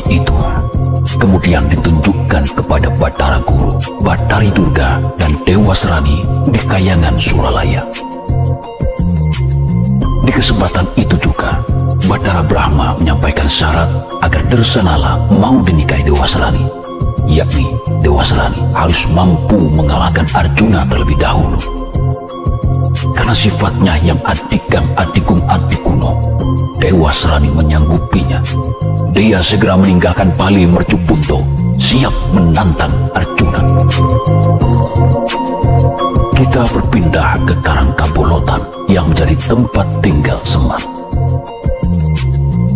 itu kemudian ditunjukkan kepada Bathara Guru, Bathari Durga, dan Dewasrani di Kayangan Suralaya. Di kesempatan itu juga, Bathara Brahma menyampaikan syarat agar Dersanala mau dinikahi Dewasrani, yakni Dewasrani harus mampu mengalahkan Arjuna terlebih dahulu. Karena sifatnya yang adikang adikum adikuno, Dewasrani menyanggupinya. Dia segera meninggalkan Bali Mercupunto, siap menantang Arjuna. Kita berpindah ke Karangkabolotan yang menjadi tempat tinggal Semar.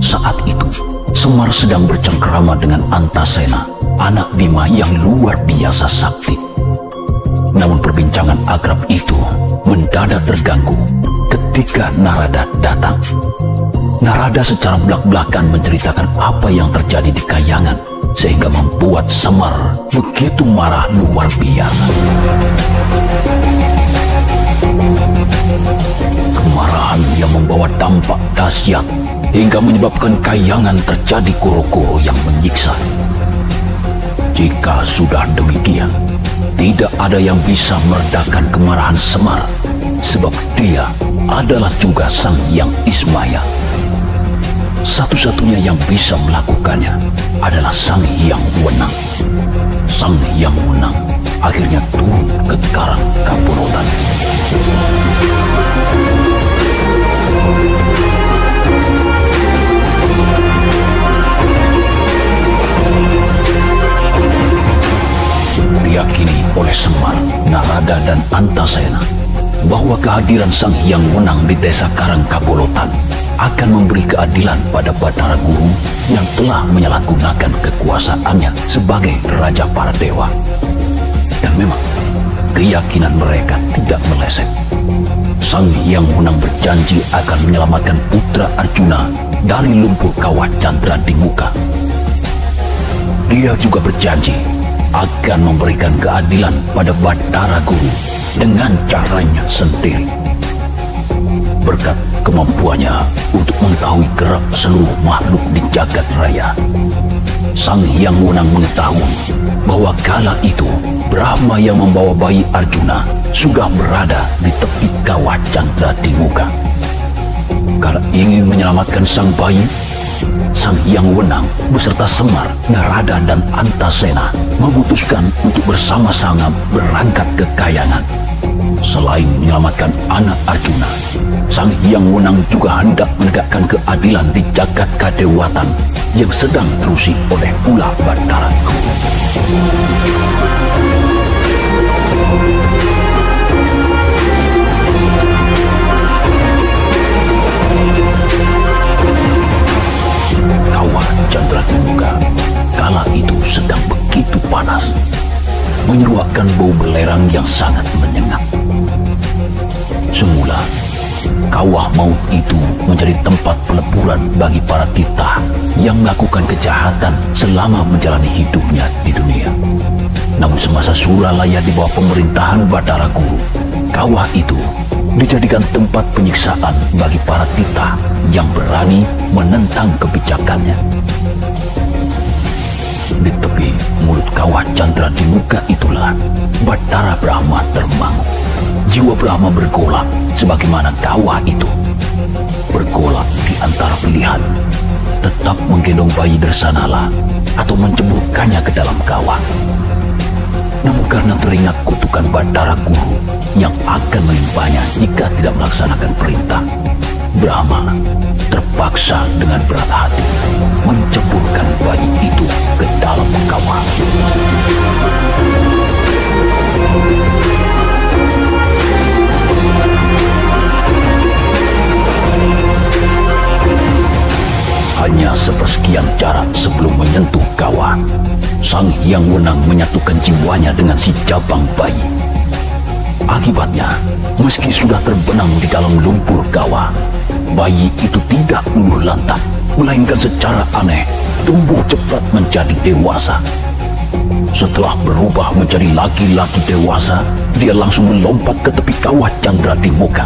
Saat itu, Semar sedang bercengkerama dengan Antasena, anak Bima yang luar biasa sakti. Namun perbincangan akrab itu mendadak terganggu ketika Narada datang. Narada secara belak-belakan menceritakan apa yang terjadi di Kayangan, sehingga membuat Semar begitu marah luar biasa. Kemarahan yang membawa dampak dahsyat hingga menyebabkan Kayangan terjadi koro-koro yang menyiksa. Jika sudah demikian, tidak ada yang bisa meredakan kemarahan Semar, sebab dia adalah juga Sang Hyang Ismaya. Satu-satunya yang bisa melakukannya adalah Sang Hyang Wenang. Sang Hyang Wenang akhirnya turun ke Karangkabolotan. Diyakini oleh Semar, Narada, dan Antasena bahwa kehadiran Sang Hyang Wenang di desa Karangkabolotan akan memberi keadilan pada Bathara Guru yang telah menyalahgunakan kekuasaannya sebagai Raja para Dewa. Dan memang, keyakinan mereka tidak meleset. Sang Hyang Wenang berjanji akan menyelamatkan putra Arjuna dari lumpur kawah Candra di muka. Dia juga berjanji akan memberikan keadilan pada Bathara Guru dengan caranya sendiri. Berkat kemampuannya untuk mengetahui gerak seluruh makhluk di jagat raya, Sang Hyang Wenang mengetahui bahwa kala itu Brahma yang membawa bayi Arjuna sudah berada di tepi kawah Candra di muka. Karena ingin menyelamatkan sang bayi, Sang Hyang Wenang beserta Semar, Narada, dan Antasena memutuskan untuk bersama-sama berangkat ke Kayangan. Selain menyelamatkan anak Arjuna, Sang Hyang Wenang juga hendak menegakkan keadilan di jagat kadewatan yang sedang terusi oleh ulah Bathara Guru. Kawah Candra di muka kala itu sedang begitu panas, menyeruakkan bau belerang yang sangat menyengat. Semula, kawah maut itu menjadi tempat peleburan bagi para titah yang melakukan kejahatan selama menjalani hidupnya di dunia. Namun semasa Suralaya di bawah pemerintahan Bathara Guru, kawah itu dijadikan tempat penyiksaan bagi para titah yang berani menentang kebijakannya. Di tepi mulut kawah Candra di muka itulah Bathara Brahma termangu. Jiwa Brahma bergolak sebagaimana kawah itu. Bergolak di antara pilihan, tetap menggendong bayi Dersanala atau menceburkannya ke dalam kawah. Namun karena teringat kutukan Bathara Guru yang akan melimpahnya jika tidak melaksanakan perintah, Brahma terpaksa dengan berat hati menceburkan bayi itu ke dalam kawah. Hanya sepersekian jarak sebelum menyentuh kawah, Sang Hyang Wenang menyatukan jiwanya dengan si jabang bayi. Akibatnya, meski sudah terbenam di dalam lumpur kawah, bayi itu tidak luluh lantak, melainkan secara aneh tumbuh cepat menjadi dewasa. Setelah berubah menjadi laki-laki dewasa, dia langsung melompat ke tepi kawah Candra di muka.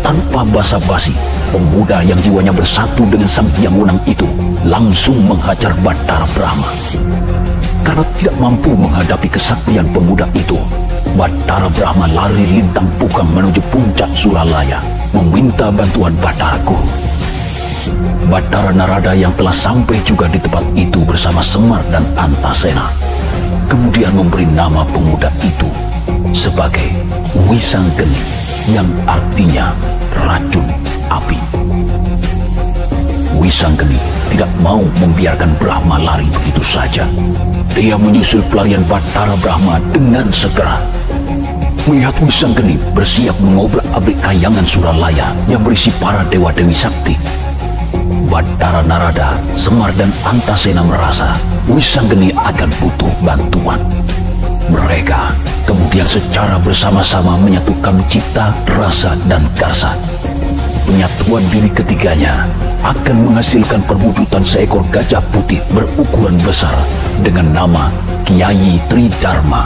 tanpa basa-basi, pemuda yang jiwanya bersatu dengan sang Hyang Wenang itu langsung menghajar Bathara Brahma. Karena tidak mampu menghadapi kesaktian pemuda itu, Bathara Brahma lari lintang pukang menuju puncak Suralaya, meminta bantuan Bathara Guru. Bathara Narada yang telah sampai juga di tempat itu bersama Semar dan Antasena, kemudian memberi nama pemuda itu sebagai Wisanggeni, yang artinya racun api. Wisanggeni tidak mau membiarkan Brahma lari begitu saja. Dia menyusul pelarian Bathara Brahma dengan segera. Melihat Wisanggeni bersiap mengobrak-abrik kayangan Suralaya yang berisi para dewa-dewi sakti, Bathara Narada, Semar dan Antasena merasa Wisanggeni akan butuh bantuan. Mereka kemudian secara bersama-sama menyatukan cipta, rasa, dan karsa. Penyatuan diri ketiganya akan menghasilkan perwujudan seekor gajah putih berukuran besar dengan nama Kiai Tridharma.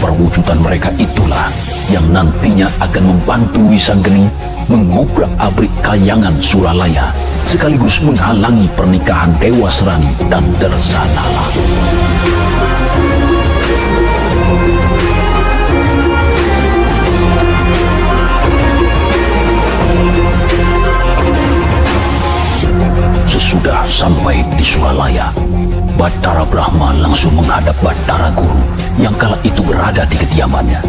Perwujudan mereka itulah yang nantinya akan membantu Wisanggeni mengobrak-abrik kayangan Suralaya, sekaligus menghalangi pernikahan Dewa Serani dan Dersanala. Sesudah sampai di Suralaya, Bathara Brahma langsung menghadap Bathara Guru yang kala itu berada di kediamannya.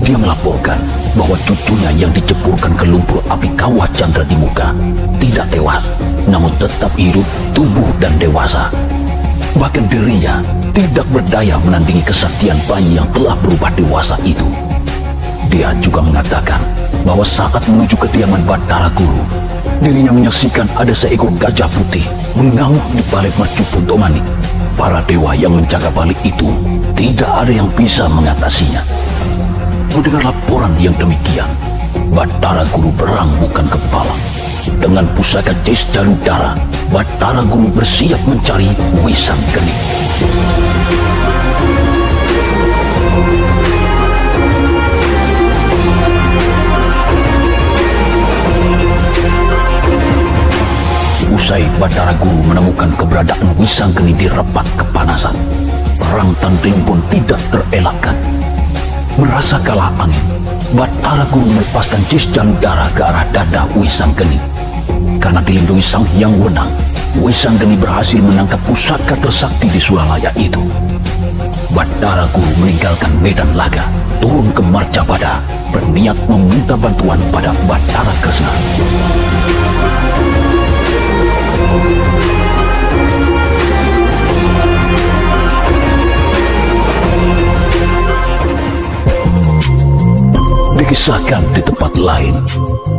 Dia melaporkan bahwa cucunya yang diceburkan ke lumpur api kawah Chandra di muka tidak tewas, namun tetap hidup, tumbuh, dan dewasa. Bahkan dirinya tidak berdaya menandingi kesaktian bayi yang telah berubah dewasa itu. Dia juga mengatakan bahwa saat menuju kediaman Bathara Guru, dirinya menyaksikan ada seekor gajah putih mengamuk di balik mercu Puntomani. Para dewa yang menjaga balik itu tidak ada yang bisa mengatasinya. Mendengar laporan yang demikian, Bathara Guru beranggukan kepala. Dengan pusaka Cis Jaludara, Bathara Guru bersiap mencari Wisanggeni. Usai Bathara Guru menemukan keberadaan Wisanggeni di repat kepanasan, perang tanding pun tidak terelakkan. Merasa kalah angin, Bathara Guru melepaskan Cis Jaludara ke arah dada Wisanggeni. Karena dilindungi Sang Hyang Wenang, Wisanggeni berhasil menangkap pusaka tersakti di Suralaya itu. Bathara Guru meninggalkan medan laga, turun ke Marcapada, berniat meminta bantuan pada Bathara Kresna. Dikisahkan di tempat lain,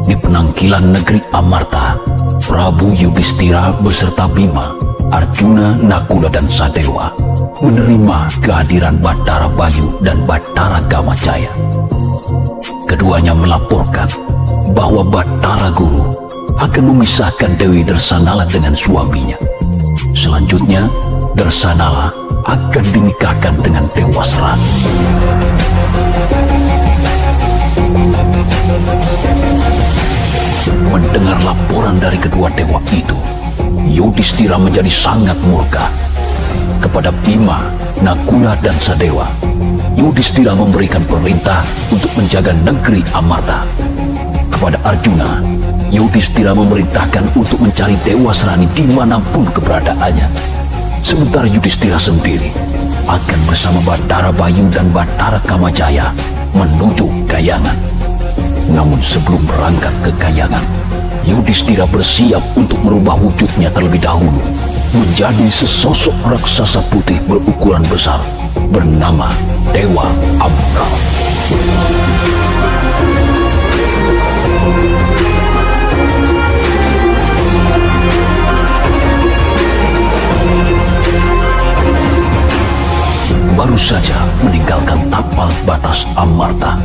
di penangkilan negeri Amarta, Prabu Yudhistira beserta Bima, Arjuna, Nakula, dan Sadewa menerima kehadiran Bathara Bayu dan Bathara Gamajaya. Keduanya melaporkan bahwa Bathara Guru akan memisahkan Dewi Dersanala dengan suaminya. Selanjutnya, Dersanala akan dinikahkan dengan Dewa Serani. Mendengar laporan dari kedua dewa itu, Yudhistira menjadi sangat murka. Kepada Bima, Nakula, dan Sadewa, Yudhistira memberikan perintah untuk menjaga negeri Amarta. Kepada Arjuna, Yudhistira memerintahkan untuk mencari Dewa Serani dimanapun keberadaannya. Sementara Yudhistira sendiri akan bersama Bathara Bayu dan Bathara Gamajaya menuju Kayangan. Namun sebelum berangkat ke Kayangan, Yudhistira bersiap untuk merubah wujudnya terlebih dahulu menjadi sesosok raksasa putih berukuran besar bernama Dewa Amkal. Baru saja meninggalkan tapal batas Amarta,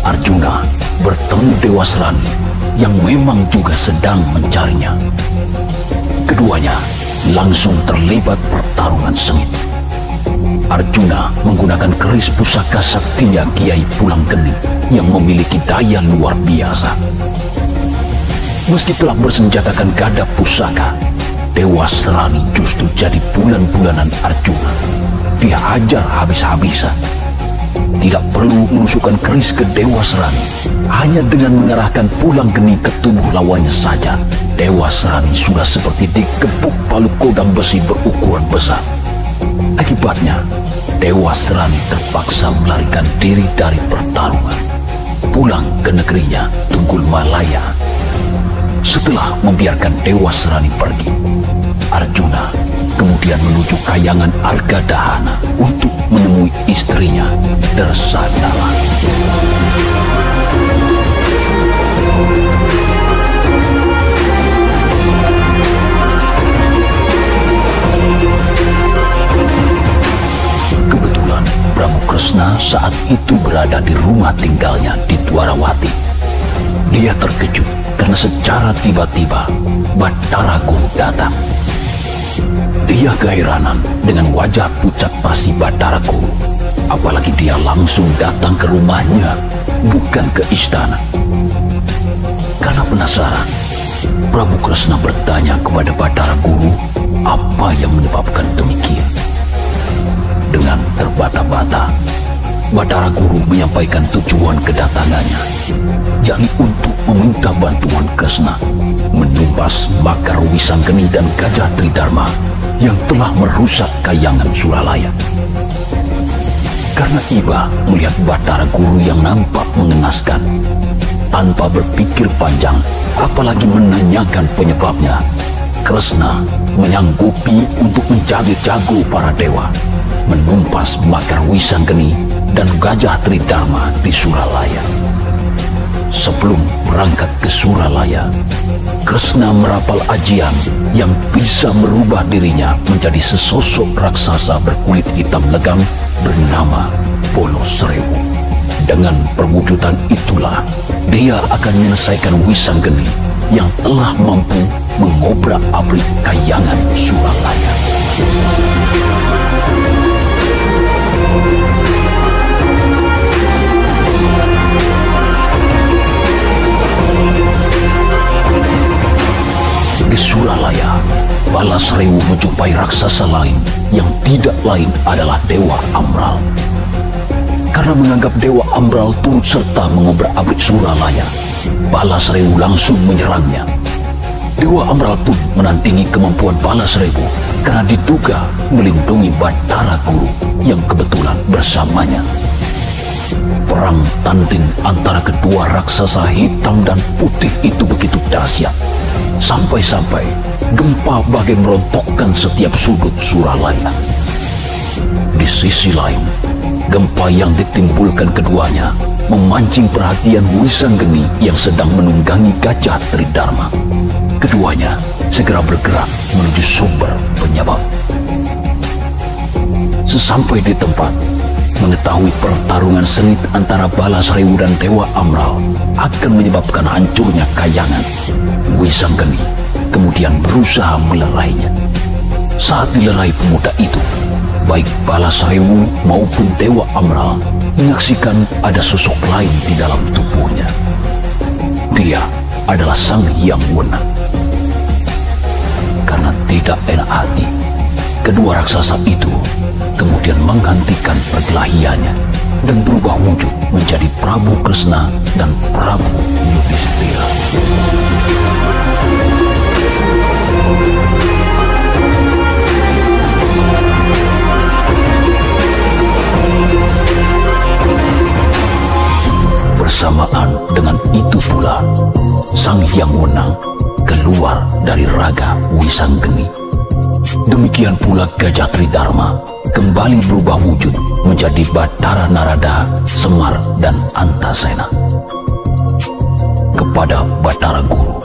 Arjuna bertemu Dewa Serani yang memang juga sedang mencarinya. Keduanya langsung terlibat pertarungan sengit. Arjuna menggunakan keris pusaka saktinya Kiai Pulanggeni yang memiliki daya luar biasa. Meski telah bersenjatakan gada pusaka, Dewa Serani justru jadi bulan-bulanan Arjuna. Dia hajar habis-habisan. Tidak perlu menusukkan keris ke Dewa Serani, hanya dengan mengarahkan pulang geni ke tubuh lawannya saja, Dewa Serani sudah seperti dikepuk palu kodam besi berukuran besar. Akibatnya, Dewa Serani terpaksa melarikan diri dari pertarungan, pulang ke negerinya Tunggul Malaya. Setelah membiarkan Dewa Serani pergi, Arjuna kemudian menuju Kayangan Argadahana untuk menemui istrinya Dersadala. Kebetulan Prabu Kresna saat itu berada di rumah tinggalnya di Dwarawati. Dia terkejut karena secara tiba-tiba Bathara Guru datang. Dia keheranan dengan wajah pucat pasi Bathara Guru, apalagi dia langsung datang ke rumahnya, bukan ke istana. Karena penasaran, Prabu Kresna bertanya kepada Bathara Guru apa yang menyebabkan demikian. Dengan terbata-bata, Bathara Guru menyampaikan tujuan kedatangannya, yakni untuk meminta bantuan Kresna menumpas Makar Wisanggeni dan Gajah Tridharma yang telah merusak Kayangan Suralaya. Karena iba melihat Bathara Guru yang nampak mengenaskan, tanpa berpikir panjang apalagi menanyakan penyebabnya, Kresna menyanggupi untuk menjadi jago para dewa, menumpas Makar Wisanggeni dan Gajah Tridharma di Suralaya. Sebelum berangkat ke Suralaya, Kresna merapal ajian yang bisa merubah dirinya menjadi sesosok raksasa berkulit hitam legam bernama Bolosrewu. Dengan perwujudan itulah dia akan menyelesaikan Wisanggeni yang telah mampu mengobrak-abrik Kayangan Suralaya. Di Suralaya, Balasrewu menjumpai raksasa lain yang tidak lain adalah Dewa Amral. Karena menganggap Dewa Amral turut serta mengobrak-abrik Suralaya, Balasrewu langsung menyerangnya. Dewa Amral pun menandingi kemampuan Balasrewu karena diduga melindungi Bathara Guru yang kebetulan bersamanya. Perang tanding antara kedua raksasa hitam dan putih itu begitu dahsyat, sampai-sampai gempa bagai merontokkan setiap sudut Suralaya. Di sisi lain, gempa yang ditimbulkan keduanya memancing perhatian Wisanggeni yang sedang menunggangi Gajah Tridharma. Keduanya segera bergerak menuju sumber penyebab. Sesampai di tempat, mengetahui pertarungan sengit antara Balasrewu dan Dewa Amral akan menyebabkan hancurnya Kayangan, Wisanggeni kemudian berusaha melerainya. Saat dilerai pemuda itu, baik Balasrewu maupun Dewa Amral menyaksikan ada sosok lain di dalam tubuhnya. Dia adalah Sang Hyang Wenang. Karena tidak enak hati, kedua raksasa itu kemudian menghentikan perkelahiannya dan berubah wujud menjadi Prabu Kresna dan Prabu Yudhistira. Bersamaan dengan itu pula, Sang Hyang Wenang keluar dari raga Wisanggeni. Demikian pula Gajah Tridharma kembali berubah wujud menjadi Bathara Narada, Semar, dan Antasena. Kepada Bathara Guru,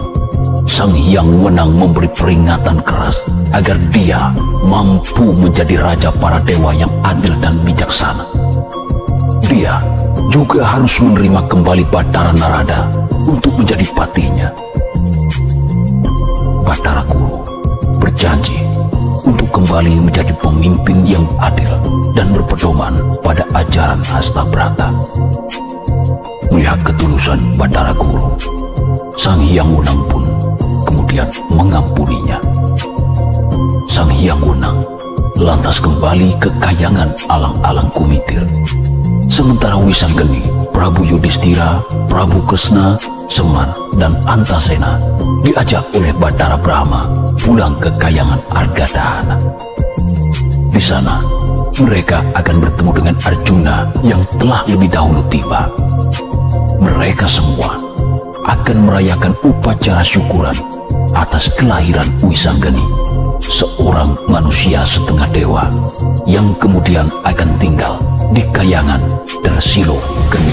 Sang Hyang Wenang memberi peringatan keras agar dia mampu menjadi raja para dewa yang adil dan bijaksana. Dia juga harus menerima kembali Bathara Narada untuk menjadi patinya. Bathara Guru berjanji untuk kembali menjadi pemimpin yang adil dan berpedoman pada ajaran Hastabrata. Melihat ketulusan Bathara Guru, Sang Hyang Wunang pun kemudian mengampuninya. Sang Hyang Wunang lantas kembali ke kayangan alang-alang Kumitir. Sementara Wisanggeni, Prabu Yudhistira, Prabu Kresna, Semar, dan Antasena diajak oleh Bathara Brahma pulang ke kayangan Argadahana. Di sana, mereka akan bertemu dengan Arjuna yang telah lebih dahulu tiba. Mereka semua akan merayakan upacara syukuran atas kelahiran Wisanggeni, seorang manusia setengah dewa yang kemudian akan tinggal di kayangan Dersilo Geni.